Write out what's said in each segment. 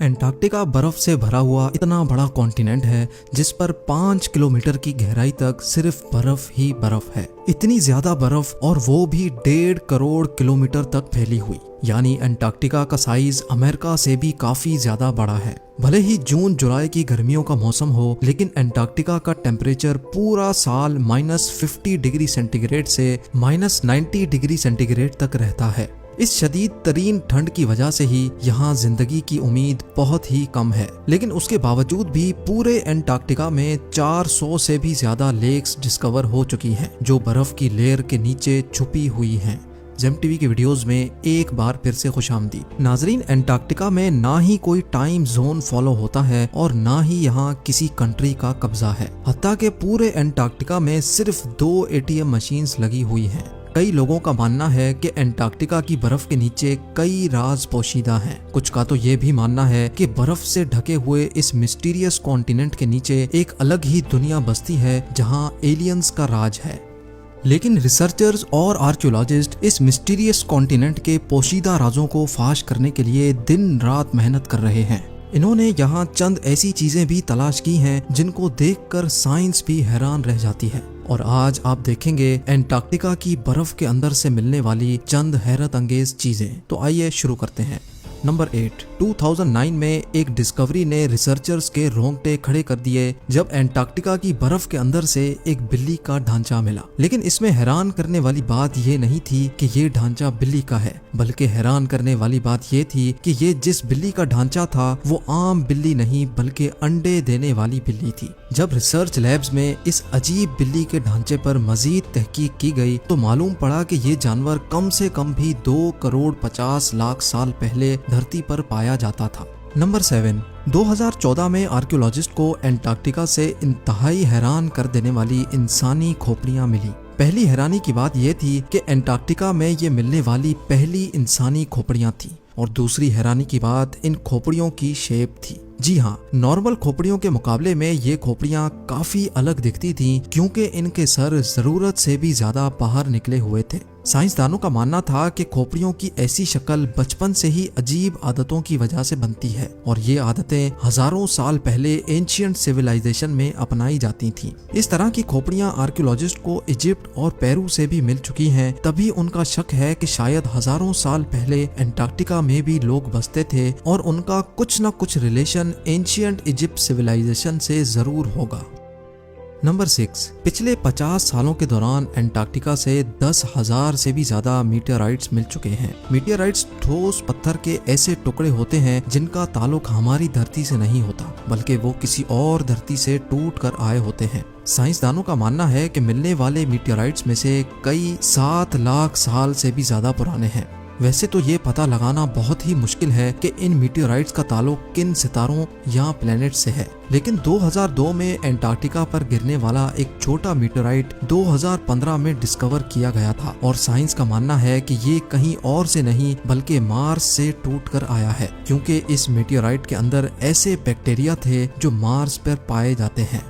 Antarctica बर्फ से भरा हुआ इतना बड़ा कॉन्टिनेंट है जिस पर 5 किलोमीटर की गहराई तक सिर्फ बर्फ ही बर्फ है। इतनी ज्यादा बर्फ, और वो भी 1.5 करोड़ किलोमीटर तक फैली हुई। यानी एंटार्क्टिका का साइज अमेरिका से भी काफी ज्यादा बड़ा है। भले ही जून जुलाई की गर्मियों का मौसम हो, लेकिन एंटार्क्टिका का टेम्परेचर पूरा साल -50 डिग्री सेंटीग्रेड से -90 डिग्री सेंटीग्रेड तक रहता है। इस शदीद तरीन ठंड की वजह से ही यहाँ जिंदगी की उम्मीद बहुत ही कम है। लेकिन उसके बावजूद भी पूरे एंटार्क्टिका में 400 से भी ज्यादा लेक्स डिस्कवर हो चुकी हैं, जो बर्फ की लेयर के नीचे छुपी हुई हैं। जेम टीवी के वीडियोस में एक बार फिर से खुशामदीद। नाजरीन, एंटार्क्टिका में ना ही कोई टाइम जोन फॉलो होता है और ना ही यहाँ किसी कंट्री का कब्जा है। हत्ता के पूरे एंटार्क्टिका में सिर्फ 2 ATM मशीन्स लगी हुई हैं। कई लोगों का मानना है कि एंटार्क्टिका की बर्फ के नीचे कई राज पोशीदा हैं। कुछ का तो ये भी मानना है कि बर्फ से ढके हुए इस मिस्टीरियस कॉन्टिनेंट के नीचे एक अलग ही दुनिया बसती है जहां एलियंस का राज है। लेकिन रिसर्चर्स और आर्कियोलॉजिस्ट इस मिस्टीरियस कॉन्टिनेंट के पोशीदा राजों को फाश करने के लिए दिन रात मेहनत कर रहे हैं। इन्होंने यहाँ चंद ऐसी चीजें भी तलाश की हैं जिनको देखकर साइंस भी हैरान रह जाती है। और आज आप देखेंगे एंटार्क्टिका की बर्फ के अंदर से मिलने वाली चंद हैरत अंगेज चीजें। तो आइए शुरू करते हैं। नंबर 8। 2009 में एक डिस्कवरी ने रिसर्चर्स के रोंगटे खड़े कर दिए जब एंटार्क्टिका की बर्फ के अंदर से एक बिल्ली का ढांचा मिला। लेकिन इसमें हैरान करने वाली बात ये नहीं थी कि ये ढांचा बिल्ली का है, बल्कि हैरान करने वाली बात ये थी कि ये जिस बिल्ली का ढांचा था वो आम बिल्ली नहीं बल्कि अंडे देने वाली बिल्ली थी। जब रिसर्च लैब्स में इस अजीब बिल्ली के ढांचे पर मजीद तहकीक की गई तो मालूम पड़ा कि ये जानवर कम से कम भी 2 करोड़ 50 लाख साल पहले धरती पर पाया जाता था। नंबर 7। 2014 में आर्कियोलॉजिस्ट को एंटार्क्टिका से इंतहाई हैरान कर देने वाली इंसानी खोपड़ियां मिली। पहली हैरानी की बात यह थी कि एंटार्क्टिका में ये मिलने वाली पहली इंसानी खोपड़ियां थी, और दूसरी हैरानी की बात इन खोपड़ियों की शेप थी। जी हाँ, नॉर्मल खोपड़ियों के मुकाबले में ये खोपड़ियां काफी अलग दिखती थीं क्योंकि इनके सर जरूरत से भी ज्यादा बाहर निकले हुए थे। साइंसदानों का मानना था कि खोपड़ियों की ऐसी शक्ल बचपन से ही अजीब आदतों की वजह से बनती है, और ये आदतें हजारों साल पहले एंशिएंट सिविलाइजेशन में अपनाई जाती थीं। इस तरह की खोपड़ियां आर्कियोलॉजिस्ट को इजिप्ट और पेरू से भी मिल चुकी हैं। तभी उनका शक है कि शायद हजारों साल पहले एंटार्क्टिका में भी लोग बसते थे और उनका कुछ न कुछ रिलेशन एंशिएंट इजिप्ट सिविलाइजेशन से जरूर होगा। नंबर 6। पिछले 50 सालों के दौरान एंटार्क्टिका से 10,000 से भी ज्यादा मीटियोराइट्स मिल चुके हैं। मीटियोराइट्स ठोस पत्थर के ऐसे टुकड़े होते हैं जिनका ताल्लुक हमारी धरती से नहीं होता, बल्कि वो किसी और धरती से टूट कर आए होते हैं। साइंसदानों का मानना है कि मिलने वाले मीटियोराइट्स में से कई 7 लाख साल से भी ज्यादा पुराने हैं। वैसे तो ये पता लगाना बहुत ही मुश्किल है कि इन मीटियोराइट्स का ताल्लुक किन सितारों या प्लेनेट से है, लेकिन 2002 में एंटार्क्टिका पर गिरने वाला एक छोटा मीटियोराइट 2015 में डिस्कवर किया गया था, और साइंस का मानना है कि ये कहीं और से नहीं बल्कि मार्स से टूटकर आया है, क्योंकि इस मीटियोराइट के अंदर ऐसे बैक्टीरिया थे जो मार्स पर पाए जाते हैं।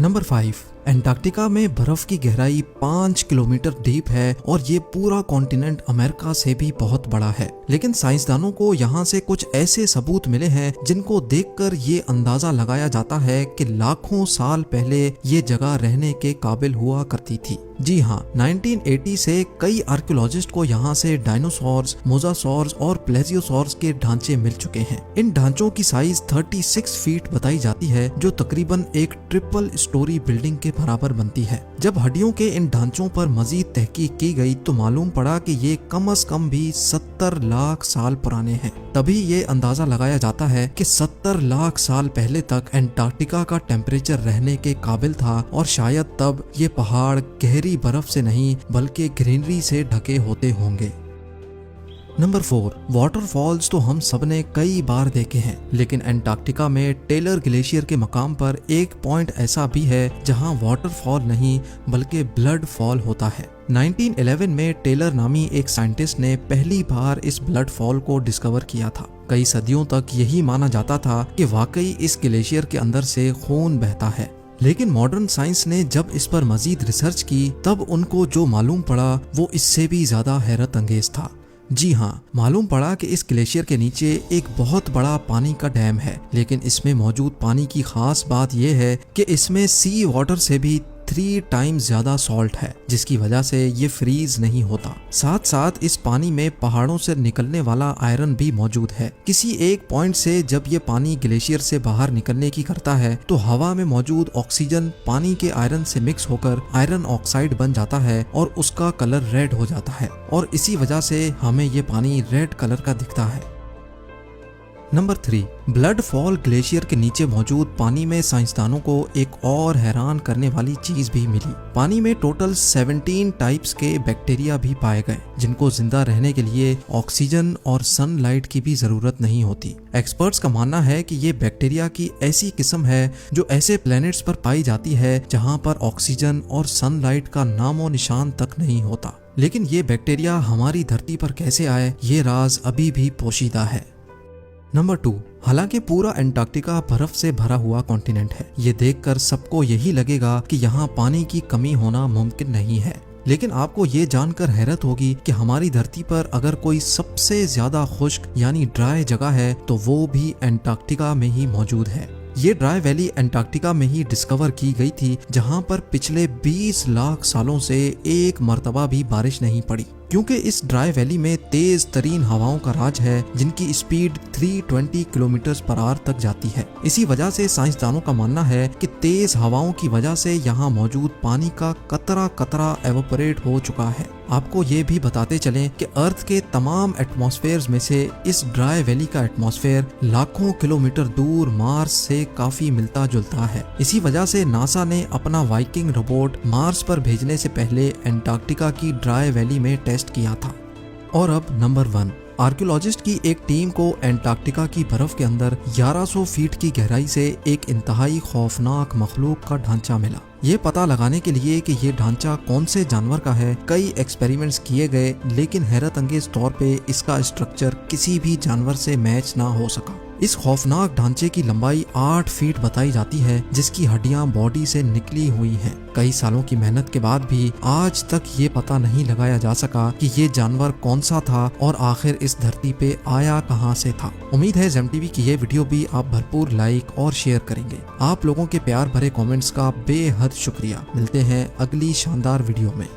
नंबर 5। एंटार्क्टिका में बर्फ की गहराई 5 किलोमीटर डीप है, और ये पूरा कॉन्टिनेंट अमेरिका से भी बहुत बड़ा है। लेकिन साइंसदानों को यहाँ से कुछ ऐसे सबूत मिले हैं जिनको देखकर ये अंदाजा लगाया जाता है कि लाखों साल पहले ये जगह रहने के काबिल हुआ करती थी। जी हाँ, 1980 से कई आर्कियोलॉजिस्ट को यहाँ से डायनासोर्स, मोजासोर्स और प्लेजियोसोर्स के ढांचे मिल चुके हैं। इन ढांचों की साइज 36 फीट बताई जाती है, जो तकरीबन एक ट्रिपल स्टोरी बिल्डिंग के बराबर बनती है। जब हड्डियों के इन ढांचों पर मजीद तहकीक की गई तो मालूम पड़ा कि ये कम से कम भी 70 लाख साल पुराने हैं। तभी ये अंदाजा लगाया जाता है कि 70 लाख साल पहले तक एंटार्क्टिका का टेम्परेचर रहने के काबिल था, और शायद तब ये पहाड़ गहरी बर्फ से नहीं बल्कि ग्रीनरी से ढके होते होंगे। नंबर 4। वाटरफॉल्स तो हम सबने कई बार देखे हैं, लेकिन एंटार्क्टिका में टेलर ग्लेशियर के मकाम पर एक पॉइंट ऐसा भी है जहां वाटरफॉल नहीं बल्कि ब्लड फॉल होता है। 1911 में टेलर नामी एक साइंटिस्ट ने पहली बार इस ब्लड फॉल को डिस्कवर किया था। कई सदियों तक यही माना जाता था कि वाकई इस ग्लेशियर के अंदर से खून बहता है, लेकिन मॉडर्न साइंस ने जब इस पर मजीद रिसर्च की तब उनको जो मालूम पड़ा वो इससे भी ज्यादा हैरत अंगेज था। जी हाँ, मालूम पड़ा कि इस ग्लेशियर के नीचे एक बहुत बड़ा पानी का डैम है, लेकिन इसमें मौजूद पानी की खास बात यह है कि इसमें सी वाटर से भी 3 टाइम्स ज्यादा सॉल्ट है, जिसकी वजह से ये फ्रीज नहीं होता। साथ साथ इस पानी में पहाड़ों से निकलने वाला आयरन भी मौजूद है। किसी एक पॉइंट से जब ये पानी ग्लेशियर से बाहर निकलने की करता है तो हवा में मौजूद ऑक्सीजन पानी के आयरन से मिक्स होकर आयरन ऑक्साइड बन जाता है और उसका कलर रेड हो जाता है, और इसी वजह से हमें ये पानी रेड कलर का दिखता है। नंबर 3, ब्लड फॉल ग्लेशियर के नीचे मौजूद पानी में साइंसदानों को एक और हैरान करने वाली चीज भी मिली। पानी में टोटल 17 टाइप्स के बैक्टीरिया भी पाए गए, जिनको जिंदा रहने के लिए ऑक्सीजन और सनलाइट की भी जरूरत नहीं होती। एक्सपर्ट्स का मानना है कि ये बैक्टीरिया की ऐसी किस्म है जो ऐसे प्लैनेट्स पर पाई जाती है जहाँ पर ऑक्सीजन और सनलाइट का नामो निशान तक नहीं होता। लेकिन ये बैक्टीरिया हमारी धरती पर कैसे आए, ये राज अभी भी पोशीदा है। नंबर 2, हालांकि पूरा एंटार्क्टिका बर्फ से भरा हुआ कॉन्टिनेंट है, ये देखकर सबको यही लगेगा कि यहाँ पानी की कमी होना मुमकिन नहीं है। लेकिन आपको ये जानकर हैरत होगी कि हमारी धरती पर अगर कोई सबसे ज्यादा खुश्क यानी ड्राई जगह है तो वो भी एंटार्क्टिका में ही मौजूद है। ये ड्राई वैली एंटार्क्टिका में ही डिस्कवर की गई थी, जहाँ पर पिछले 20 लाख सालों से एक मर्तबा भी बारिश नहीं पड़ी, क्योंकि इस ड्राई वैली में तेज तरीन हवाओं का राज है जिनकी स्पीड 320 किलोमीटर पर आवर तक जाती है। इसी वजह से साइंसदानों का मानना है कि तेज हवाओं की वजह से यहाँ मौजूद पानी का कतरा कतरा एवोपरेट हो चुका है। आपको ये भी बताते चलें कि अर्थ के तमाम एटमॉस्फेयर्स में से इस ड्राई वैली का एटमॉस्फेयर लाखों किलोमीटर दूर मार्स से काफी मिलता जुलता है। इसी वजह से नासा ने अपना वाइकिंग रोबोट मार्स पर भेजने से पहले एंटार्क्टिका की ड्राई वैली में टेस्ट किया था। और अब नंबर 1, आर्कियोलॉजिस्ट की एक टीम को एंटार्क्टिका की बर्फ के अंदर 1100 फीट की गहराई से एक इंतहाई खौफनाक मखलूक का ढांचा मिला। ये पता लगाने के लिए कि ये ढांचा कौन से जानवर का है, कई एक्सपेरिमेंट्स किए गए, लेकिन हैरत अंगेज तौर पे इसका स्ट्रक्चर किसी भी जानवर से मैच ना हो सका। इस खौफनाक ढांचे की लंबाई 8 फीट बताई जाती है, जिसकी हड्डियां बॉडी से निकली हुई हैं। कई सालों की मेहनत के बाद भी आज तक ये पता नहीं लगाया जा सका कि ये जानवर कौन सा था और आखिर इस धरती पे आया कहां से था। उम्मीद है जेम टीवी की ये वीडियो भी आप भरपूर लाइक और शेयर करेंगे। आप लोगों के प्यार भरे कमेंट्स का बेहद शुक्रिया। मिलते हैं अगली शानदार वीडियो में।